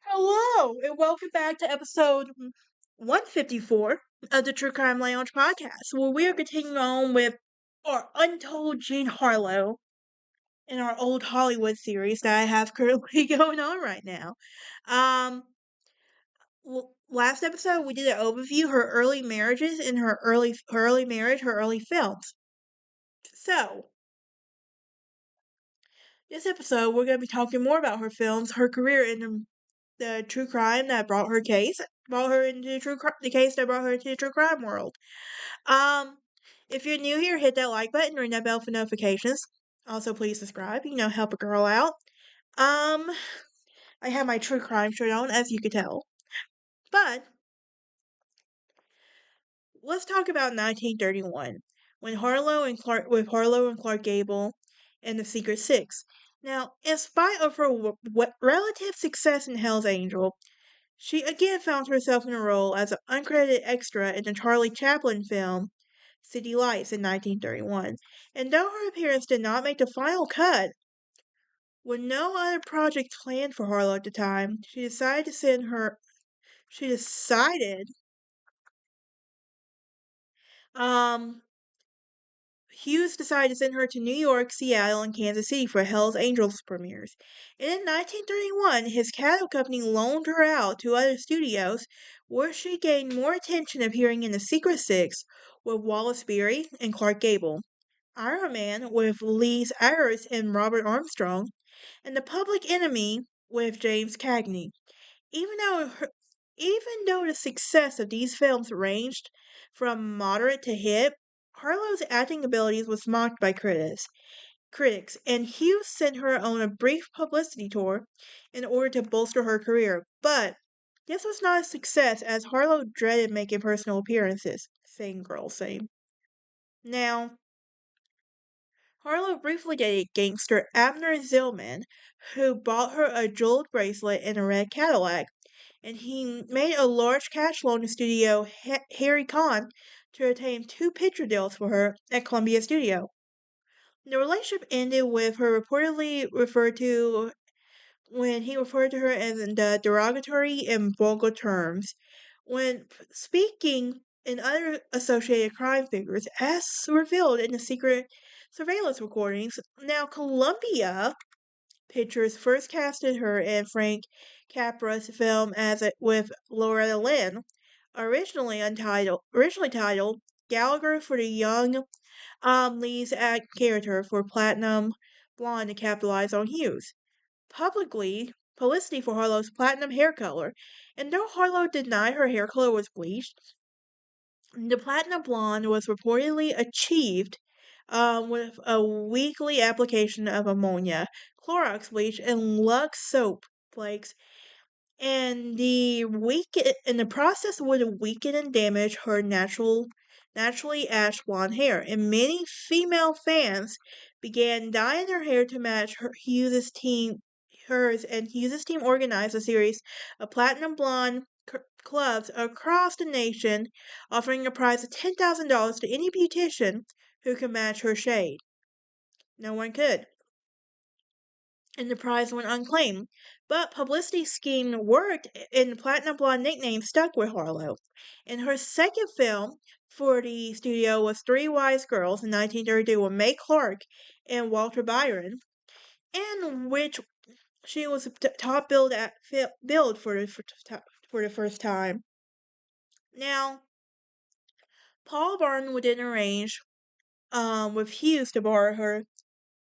Hello, and welcome back to episode 154 of the True Crime Lounge podcast, where we are continuing on with our Untold Jean Harlow in our old Hollywood series that I have currently going on right now. Um, Last episode we did an overview her early marriages and her early marriage, her early films. So this episode we're going to be talking more about her films, her career in the true crime that brought her into the case that brought her into the true crime world. Um, if you're new here, hit that like button, ring that bell for notifications. Also, please subscribe. Help a girl out. Um, I have my true crime shirt on, as you could tell. But let's talk about 1931, when Harlow and Clark Gable, and the Secret Six. Now, in spite of her relative success in Hell's Angel, she again found herself in a role as an uncredited extra in the Charlie Chaplin film City Lights in 1931. And though her appearance did not make the final cut, with no other projects planned for Harlow at the time, she decided um Hughes decided to send her to New York, Seattle, and Kansas City for Hell's Angels premieres. And in 1931, his cattle company loaned her out to other studios, where she gained more attention appearing in The Secret Six with Wallace Beery and Clark Gable, Iron Man with Lee Ayres and Robert Armstrong, and The Public Enemy with James Cagney. Even though her, Even though the success of these films ranged from moderate to hit, Harlow's acting abilities was mocked by critics, and Hughes sent her on a brief publicity tour in order to bolster her career. But this was not a success, as Harlow dreaded making personal appearances. Same girl, same. Now, Harlow briefly dated gangster Abner Zillman, who bought her a jeweled bracelet and a red Cadillac, and he made a large cash loan to studio Harry Kahn to obtain two picture deals for her at Columbia Studio. The relationship ended with her reportedly referred to when he referred to her as in the derogatory and vulgar terms when speaking in other associated crime figures, as revealed in the secret surveillance recordings. Now, Columbia Pictures first casted her in Frank Capra's film with Loretta Lynn, originally titled Gallagher for the Young Lee's character for Platinum Blonde to capitalize on Hughes. Publicity for Harlow's platinum hair color, and though Harlow denied her hair color was bleached, the platinum blonde was reportedly achieved with a weekly application of ammonia, Clorox bleach, and Lux soap flakes, and the process would weaken and damage her naturally ash blonde hair, and many female fans began dyeing their hair to match hers, and Hughes' team organized a series of platinum blonde clubs across the nation, offering a prize of $10,000 to any beautician who could match her shade. No one could, and the prize went unclaimed. But publicity scheme worked, and the Platinum Blonde nickname stuck with Harlow. And her second film for the studio was Three Wise Girls in 1932 with Mae Clark and Walter Byron, in which she was top billed for the first time. Now, Paul Barton would then arrange with Hughes to borrow her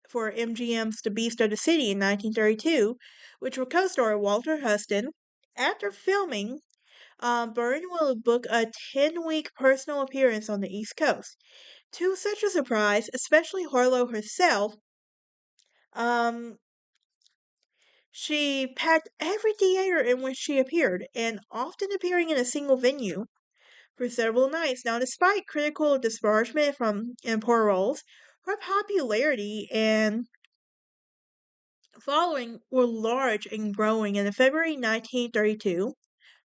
for MGM's The Beast of the City in 1932, which will co-star Walter Huston. After filming, Byrne will book a 10-week personal appearance on the East Coast. To such a surprise, especially Harlow herself, um, she packed every theater in which she appeared, and often appearing in a single venue for several nights. Now, despite critical disparagement from in poor roles, her popularity and following were large and growing. And in February 1932,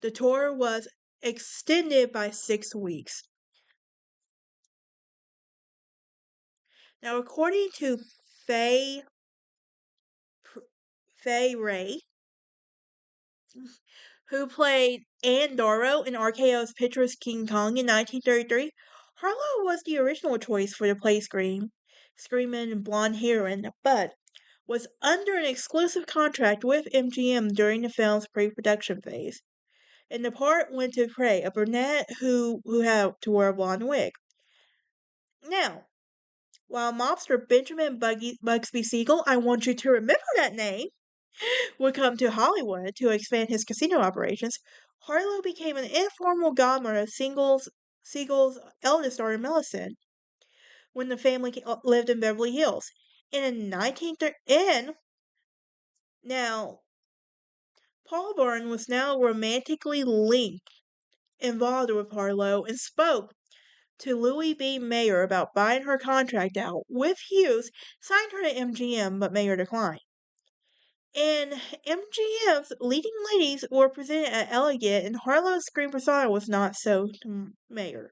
the tour was extended by 6 weeks. Now, according to Faye, Faye Ray, who played Ann Darrow in RKO's Pictures King Kong in 1933, Harlow was the original choice for the play Screaming Blonde Heroine, but was under an exclusive contract with MGM during the film's pre-production phase. And the part went to Prey, a brunette who had to wear a blonde wig. Now, while mobster Benjamin Bugsby Siegel, I want you to remember that name, would come to Hollywood to expand his casino operations, Harlow became an informal godmother of Siegel's eldest daughter, Millicent, when the family lived in Beverly Hills. And in 1930, now, Paul Byrne was now romantically involved with Harlow and spoke to Louis B. Mayer about buying her contract out. With Hughes, signed her to MGM, but Mayer declined. And MGM's leading ladies were presented at Elegant, and Harlow's screen persona was not so to Mayer.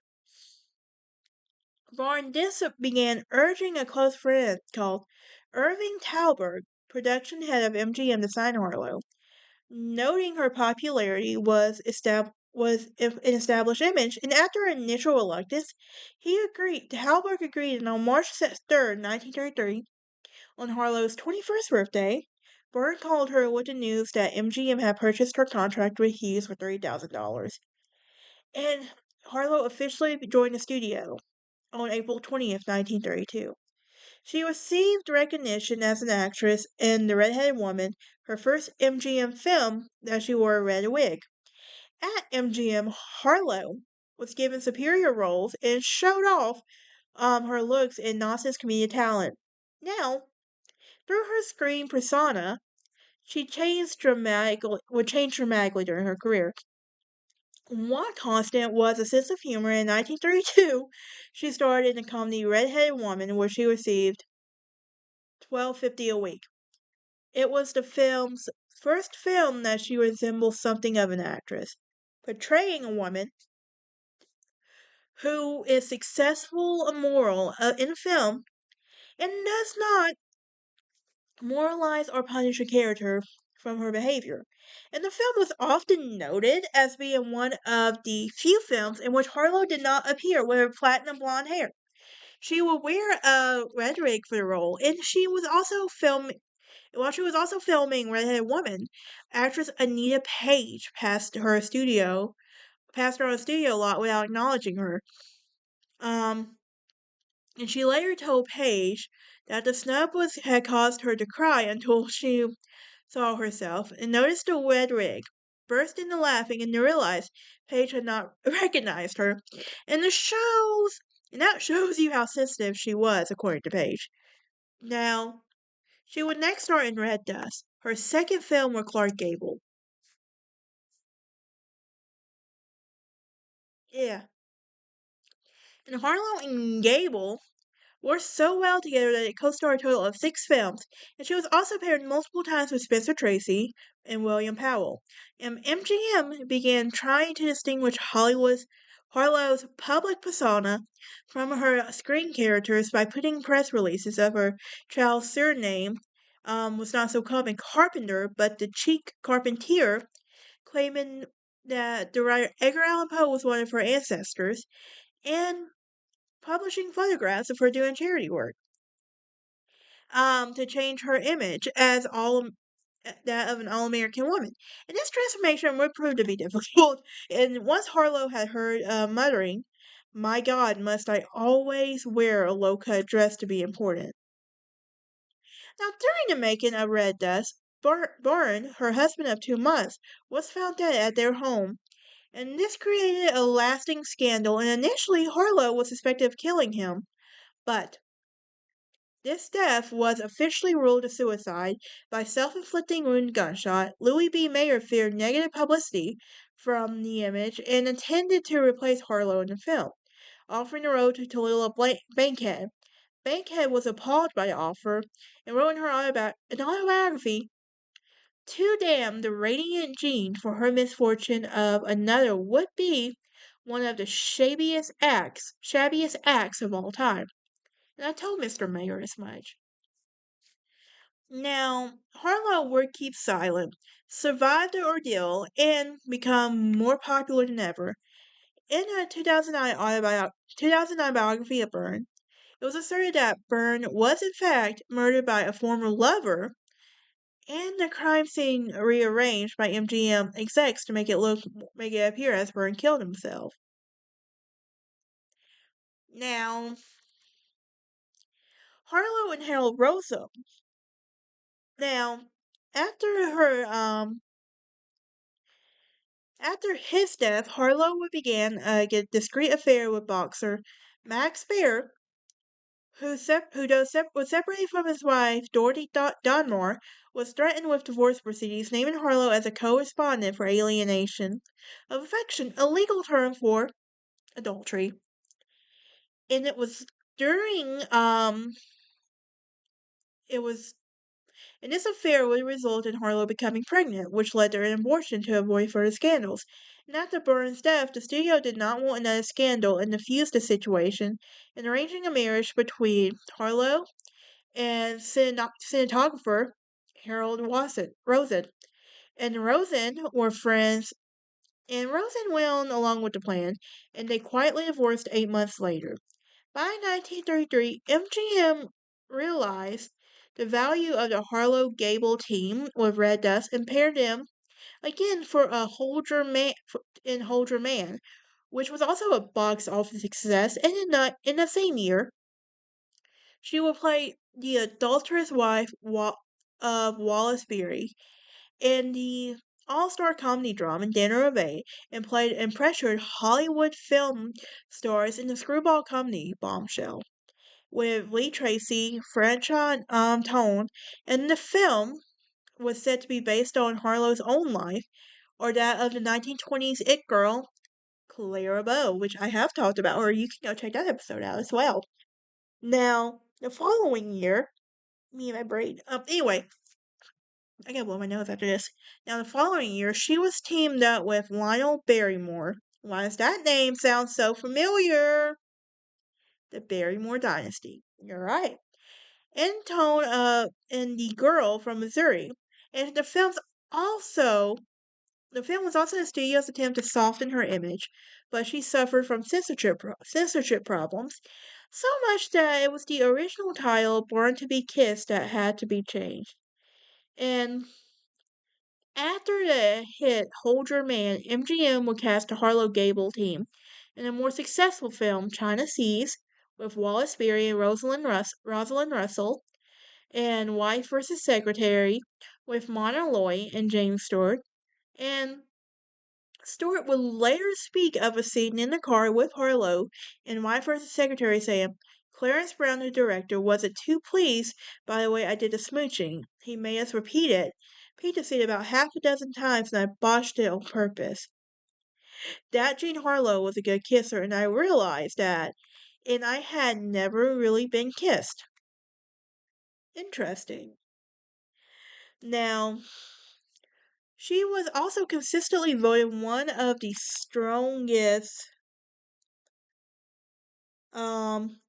Vaughn began urging a close friend called Irving Thalberg, production head of MGM, to sign Harlow. Noting her popularity was an established image, and after initial reluctance, Thalberg agreed, and on March 3rd, 1933, on Harlow's 21st birthday, Byrne called her with the news that MGM had purchased her contract with Hughes for $30,000. And Harlow officially joined the studio on April 20th, 1932. She received recognition as an actress in The Red-Headed Woman, her first MGM film that she wore a red wig. At MGM, Harlow was given superior roles and showed off her looks and nonsense comedic talent. Now, through her screen persona, would change dramatically during her career. One constant was a sense of humor. In 1932, she starred in the comedy Red-Headed Woman, where she received $12.50 a week. It was the film's first film that she resembled something of an actress, portraying a woman who is successful and moral in film and does not moralize or punish a character from her behavior. And the film was often noted as being one of the few films in which Harlow did not appear with her platinum blonde hair. She would wear a red wig for the role, and she was also while she was also filming Redheaded Woman, actress Anita Page passed her on a studio lot without acknowledging her. And she later told Page that the had caused her to cry until she saw herself and noticed the red wig, burst into laughing, and realized Page had not recognized her. And that shows you how sensitive she was, according to Page. Now, she would next star in Red Dust, her second film with Clark Gable. Yeah. And Harlow and Gable worked so well together that it co-starred a total of 6 films, and she was also paired multiple times with Spencer Tracy and William Powell. And MGM began trying to distinguish Harlow's public persona from her screen characters by putting press releases of her child's surname was not so common, Carpenter, but the Cheek Carpentier, claiming that the writer Edgar Allan Poe was one of her ancestors, and publishing photographs of her doing charity work to change her image as that of an all-American woman. And this transformation would prove to be difficult. And once Harlow had heard muttering My God, must I always wear a low-cut dress to be important? Now, during the making of Red Dust, Byrne, her husband of 2 months, was found dead at their home, and this created a lasting scandal, and initially Harlow was suspected of killing him. But this death was officially ruled a suicide by self-inflicting wound gunshot. Louis B. Mayer feared negative publicity from the image and intended to replace Harlow in the film, offering the role to Tallulah Bankhead. Bankhead was appalled by the offer and wrote in her autobiography, "To damn the radiant Jean for her misfortune of another would be one of the shabbiest acts of all time." And I told Mr. Mayer as much. Now, Harlow would keep silent, survive the ordeal, and become more popular than ever. In a 2009 biography of Byrne, it was asserted that Byrne was in fact murdered by a former lover, and the crime scene rearranged by MGM execs to make it appear as Byrne killed himself. Now, Harlow and Harold Rosa. Now, after her after his death, Harlow began a discreet affair with boxer Max Baer, was separated from his wife, Dorothy Donmar, was threatened with divorce proceedings, naming Harlow as a co-respondent for alienation of affection, a legal term for adultery. And it was during it was and this affair would result in Harlow becoming pregnant, which led to an abortion to avoid further scandals. And after Byrne's death, the studio did not want another scandal and diffused the situation in arranging a marriage between Harlow and cinematographer Harold Rosen. And Rosen were friends, and Rosen went along with the plan, and they quietly divorced 8 months later. By 1933, MGM realized the value of the Harlow Gable team with Red Dust and paired them again for a Hold Your Man, which was also a box office success. And in the same year, she would play the adulterous wife of Wallace Beery in the all-star comedy drama Dinner of Eight, and pressured Hollywood film stars in the screwball comedy Bombshell with Lee Tracy, Franchon Tone, and the film was said to be based on Harlow's own life or that of the 1920s it girl Clara Bow, which I have talked about, or you can go check that episode out as well. Now, the following year, me and my brain. Anyway, I gotta blow my nose after this. Now, the following year, she was teamed up with Lionel Barrymore. Why does that name sound so familiar? The Barrymore Dynasty. You're right. In tone in The Girl from Missouri. And the film was also the studio's attempt to soften her image, but she suffered from censorship problems, so much that it was the original title, Born to be Kissed, that had to be changed. And after the hit Hold Your Man, MGM would cast the Harlow Gable team in a more successful film, China Seas, with Wallace Beery and Rosalind Russell, and Wife vs. Secretary with Mona Loy and James Stewart. And Stewart would later speak of a scene in the car with Harlow in Wife vs. Secretary, saying, "Clarence Brown, the director, wasn't too pleased by the way I did the smooching. He made us repeat the scene about half a dozen times, and I botched it on purpose." That Jean Harlow was a good kisser, and I realized that, and I had never really been kissed. Interesting. Now, she was also consistently voted one of the strongest um,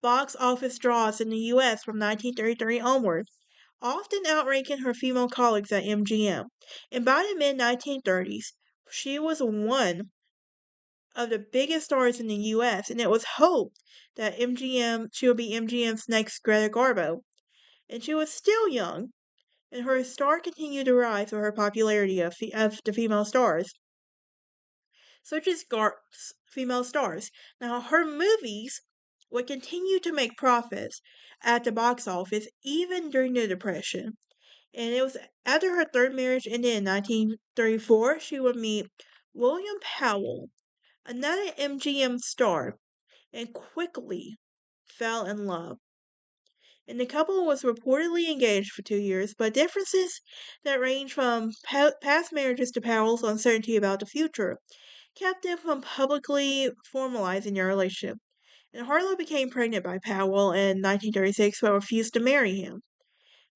box office draws in the US from 1933 onward, often outranking her female colleagues at MGM. And by the mid 1930s, she was one of the biggest stars in the US, and it was hoped that she would be MGM's next Greta Garbo. And she was still young, and her star continued to rise with her popularity of the female stars. such as female stars. Now, her movies would continue to make profits at the box office even during the Depression. And it was after her third marriage ended in 1934, she would meet William Powell, another MGM star, and quickly fell in love. And the couple was reportedly engaged for 2 years, but differences that range from past marriages to Powell's uncertainty about the future kept them from publicly formalizing their relationship. And Harlow became pregnant by Powell in 1936 but refused to marry him.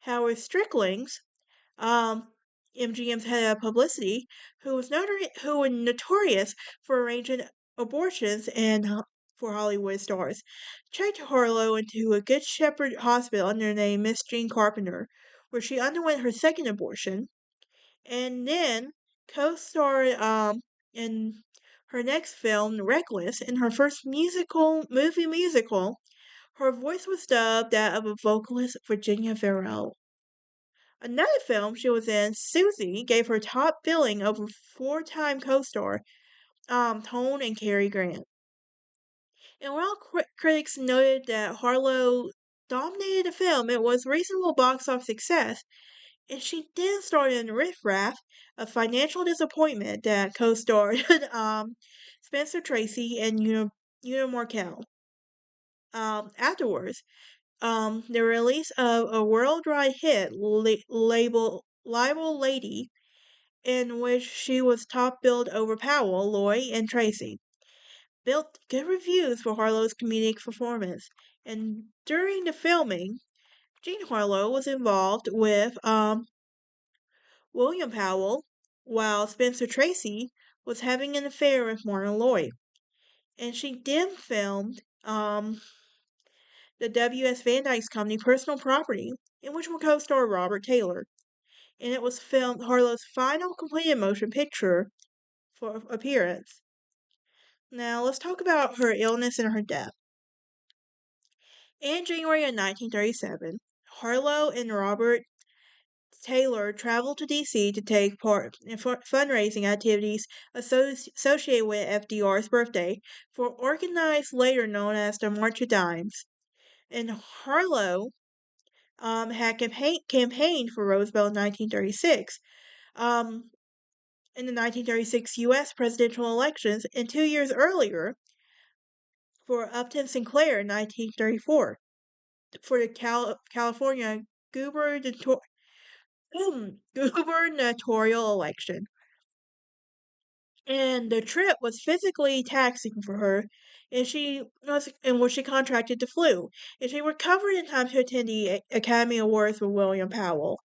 Howard Strickland's um, MGM's head of publicity, who was notorious for arranging abortions and for Hollywood stars, checked Harlow into a Good Shepherd hospital under the name Miss Jean Carpenter, where she underwent her second abortion, and then co-starred in her next film, Reckless, in her first movie musical. Her voice was dubbed that of a vocalist Virginia Farrell. Another film she was in, Susie, gave her top billing over four-time co-star Tone and Cary Grant. And while critics noted that Harlow dominated the film, it was reasonable box office success, and she did star in Riff Raff, a financial disappointment that co-starred Spencer Tracy and Una Markel. Afterwards, the release of a worldwide hit Libel Lady, in which she was top billed over Powell, Loy, and Tracy, built good reviews for Harlow's comedic performance. And during the filming, Jean Harlow was involved with William Powell, while Spencer Tracy was having an affair with Martin Lloyd. And she then filmed the W.S. Van Dyke's company Personal Property, in which will co-star Robert Taylor. And it was filmed Harlow's final completed motion picture for appearance. Now let's talk about her illness and her death. In January of 1937, Harlow and Robert Taylor traveled to D.C. to take part in fundraising activities associated with FDR's birthday for organized later known as the March of Dimes. And Harlow had campaigned for Roosevelt in 1936. In the 1936 U.S. presidential elections, and 2 years earlier for Upton Sinclair in 1934 for the California gubernatorial election. And the trip was physically taxing for her, and where she contracted the flu, and she recovered in time to attend the Academy Awards with William Powell.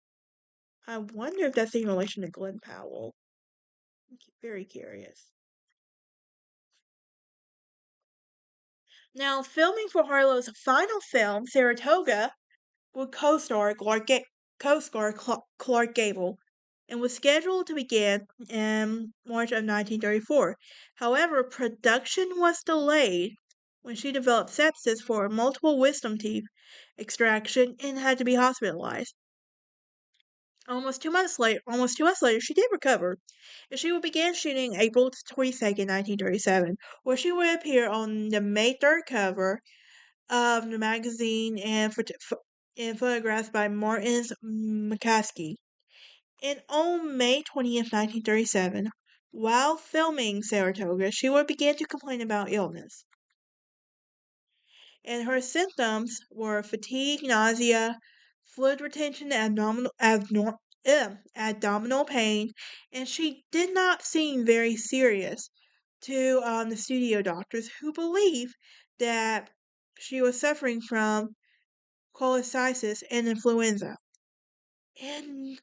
I wonder if that's in relation to Glenn Powell. I'm very curious. Now, filming for Harlow's final film, Saratoga, would co-star Clark Gable, and was scheduled to begin in March of 1934. However, production was delayed when she developed sepsis for multiple wisdom teeth extraction and had to be hospitalized. Almost 2 months later, she did recover, and she would begin shooting April 22nd, 1937, where she would appear on the May 3rd cover of the magazine and photographs by Martin McCaskey. And on May 20th, 1937, while filming Saratoga, she would begin to complain about illness. And her symptoms were fatigue, nausea, fluid retention, abdominal pain, and she did not seem very serious to the studio doctors, who believe that she was suffering from cholecystitis and influenza. And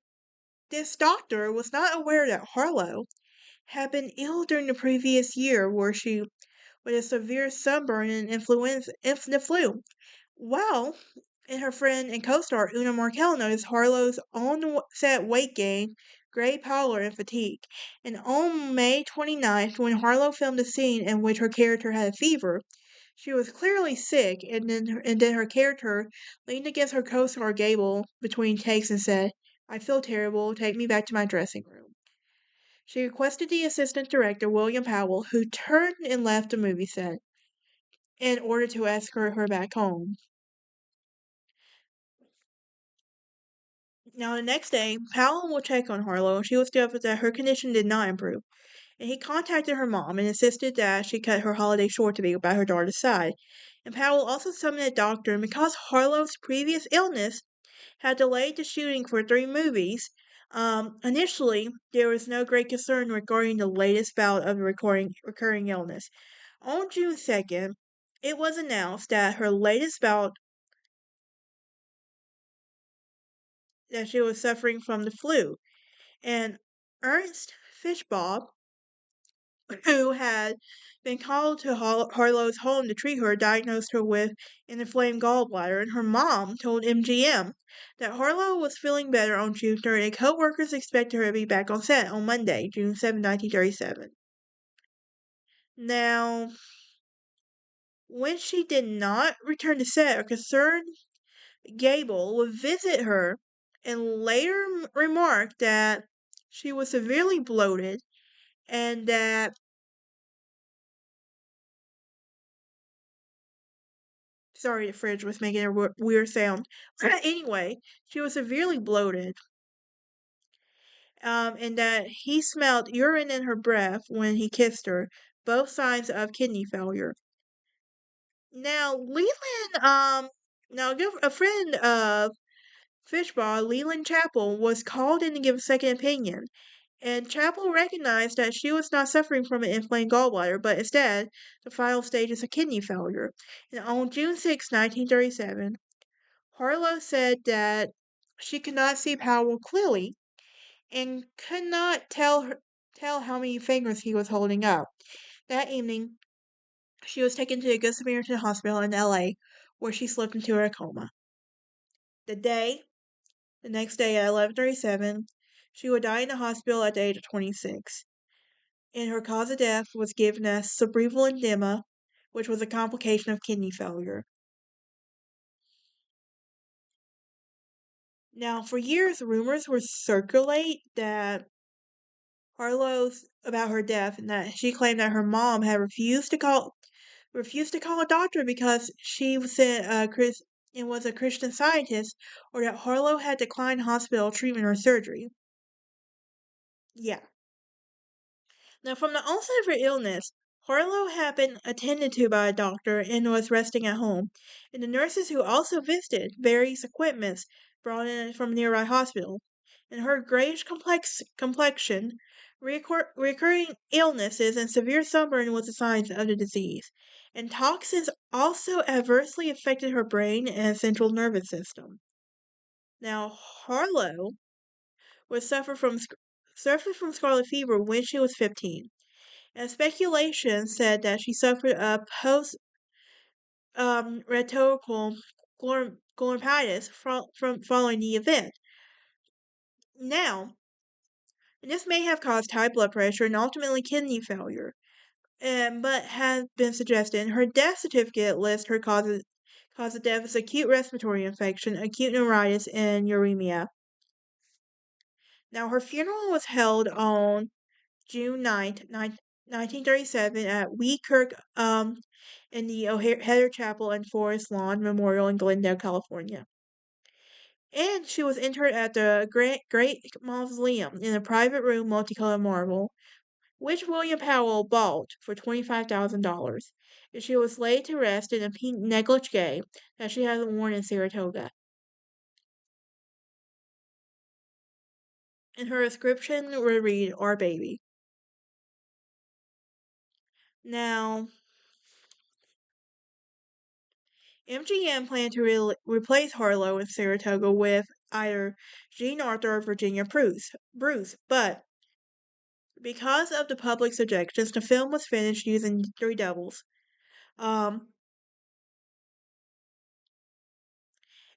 this doctor was not aware that Harlow had been ill during the previous year, where she with a severe sunburn and the flu. Well, and her friend and co-star Una Markel noticed Harlow's on-set weight gain, gray pallor, and fatigue. And on May 29th, when Harlow filmed a scene in which her character had a fever, she was clearly sick, and then her character leaned against her co-star Gable between takes and said, "I feel terrible. Take me back to my dressing room." She requested the assistant director, William Powell, who turned and left the movie set, in order to escort her back home. Now, the next day, Powell will check on Harlow, and she was discovered that her condition did not improve. And he contacted her mom and insisted that she cut her holiday short to be by her daughter's side. And Powell also summoned a doctor, and because Harlow's previous illness had delayed the shooting for 3 movies, initially there was no great concern regarding the latest bout of the recurring illness. On June 2nd, it was announced that her latest bout that she was suffering from the flu. And Ernst Fishbaugh, who had been called to Harlow's home to treat her, diagnosed her with an inflamed gallbladder, and her mom told MGM that Harlow was feeling better on June 3rd, and co-workers expected her to be back on set on Monday, June 7, 1937. Now, when she did not return to set, a concerned Gable would visit her and later remarked that she was severely bloated and that, sorry, the fridge was making a weird sound. Anyway, she was severely bloated, and that he smelled urine in her breath when he kissed her, both signs of kidney failure. Now, Leland, a friend of Fishbaugh, Leland Chapel, was called in to give a second opinion, and Chapel recognized that she was not suffering from an inflamed gallbladder, but instead the final stages of kidney failure. And on June 6, 1937, Harlow said that she could not see Powell clearly and could not tell how many fingers he was holding up. That evening, she was taken to the Good Samaritan Hospital in LA, where she slipped into a coma. The next day at 11:37, she would die in the hospital at the age of 26. And her cause of death was given as cerebral edema, which was a complication of kidney failure. Now, for years, rumors would circulate that Harlow's about her death, and that she claimed that her mom had refused to call a doctor because she was a Christian Scientist, or that Harlow had declined hospital treatment or surgery. Yeah. Now, from the onset of her illness, Harlow had been attended to by a doctor and was resting at home, and the nurses who also visited various equipments brought in from a nearby hospital. And her grayish complexion, recurring illnesses, and severe sunburn was the signs of the disease. And toxins also adversely affected her brain and central nervous system. Now, Harlow was suffered from scarlet fever when she was 15. And speculation said that she suffered a post rhetorical glorpitis from following the event. Now, this may have caused high blood pressure and ultimately kidney failure, but has been suggested. Her death certificate lists her cause of death as acute respiratory infection, acute neuritis, and uremia. Now, her funeral was held on June 9th, 1937 at Weekirk in the O'Hare Chapel and Forest Lawn Memorial in Glendale, California. And she was interred at the Great Mausoleum in a private room multicolored marble, which William Powell bought for $25,000. And she was laid to rest in a pink negligee that she had worn in Saratoga. And her inscription would read, "Our baby." Now, MGM planned to replace Harlow in Saratoga with either Jean Arthur or Virginia Bruce, but because of the public's objections, the film was finished using three doubles.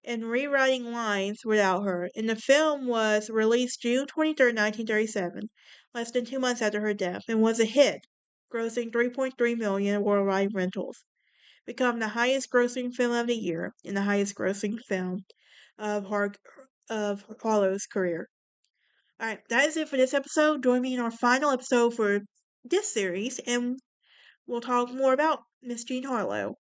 And rewriting lines without her. And the film was released June 23rd, 1937, less than 2 months after her death, and was a hit, grossing 3.3 million worldwide rentals, become the highest grossing film of the year and the highest grossing film of Harlow's career. Alright, that is it for this episode. Join me in our final episode for this series, and we'll talk more about Miss Jean Harlow.